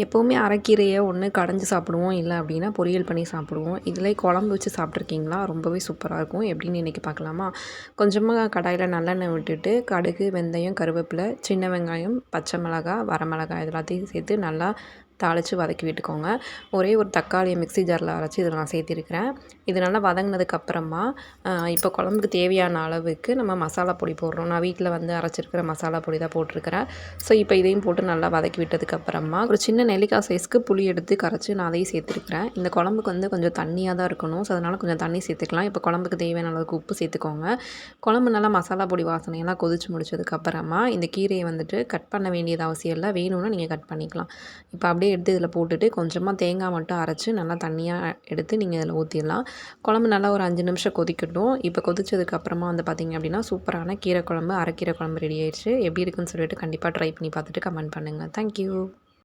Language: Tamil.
எப்போவுமே அரைக்கீரையை ஒன்று கடைஞ்சி சாப்பிடுவோம், இல்லை அப்படின்னா பொரியல் பண்ணி சாப்பிடுவோம். இதிலே குழம்பு வச்சு சாப்பிட்ருக்கீங்களா? ரொம்பவே சூப்பராக இருக்கும். எப்படின்னு இன்றைக்கி பார்க்கலாமா? கொஞ்சமாக கடாயில் நல்லெண்ணெய் விட்டுட்டு கடுகு, வெந்தயம், கருவேப்பிலை, சின்ன வெங்காயம், பச்சை மிளகாய், வரமிளகாய் இது எல்லாத்தையும் சேர்த்து நல்லா தாளித்து வதக்கி விட்டுக்கோங்க. ஒரே ஒரு தக்காளியை மிக்ஸி ஜாரில் அரைச்சி இதில் நான் சேர்த்திருக்கிறேன். இது நல்லா வதங்கினதுக்கப்புறமா இப்போ குழம்புக்கு தேவையான அளவுக்கு நம்ம மசாலா பொடி போடுறோம். நான் வீட்டில் வந்து அரைச்சிருக்கிற மசாலா பொடி தான் போட்டிருக்கிறேன். ஸோ இப்போ இதையும் போட்டு நல்லா வதக்கி விட்டதுக்கப்புறமா ஒரு சின்ன நெல்லிக்காய் சைஸ்க்கு புளி எடுத்து கரைச்சி நான் அதையும் சேர்த்துருக்கிறேன். இந்த குழம்புக்கு வந்து கொஞ்சம் தண்ணியாக தான் இருக்கணும். ஸோ அதனால் கொஞ்சம் தண்ணி சேர்த்துக்கலாம். இப்போ குழம்புக்கு தேவையான அளவுக்கு உப்பு சேர்த்துக்கோங்க. குழம்பு நல்லா மசாலா பொடி வாசனையெல்லாம் கொதிச்சு முடிச்சதுக்கப்புறமா இந்த கீரையை வந்துட்டு கட் பண்ண வேண்டியது அவசியம் இல்லை. வேணும்னா நீங்கள் கட் பண்ணிக்கலாம். இப்போ அப்படியே எடுத்து இதில் போட்டுட்டு கொஞ்சமாக தேங்காய் மட்டும் அரைச்சி நல்லா தண்ணியாக எடுத்து நீங்கள் இதில் ஊற்றிடலாம். குழம்பு நல்லா ஒரு 5 நிமிஷம் கொதிக்கட்டும். இப்போ கொதிச்சதுக்கப்புறமா வந்து பார்த்திங்க அப்படின்னா சூப்பரான கீரை குழம்பு, அரைக்கீரை குழம்பு ரெடி ஆயிடுச்சு. எப்படி இருக்குன்னு சொல்லிட்டு கண்டிப்பாக ட்ரை பண்ணி பார்த்துட்டு கமெண்ட் பண்ணுங்கள். தேங்க்யூ.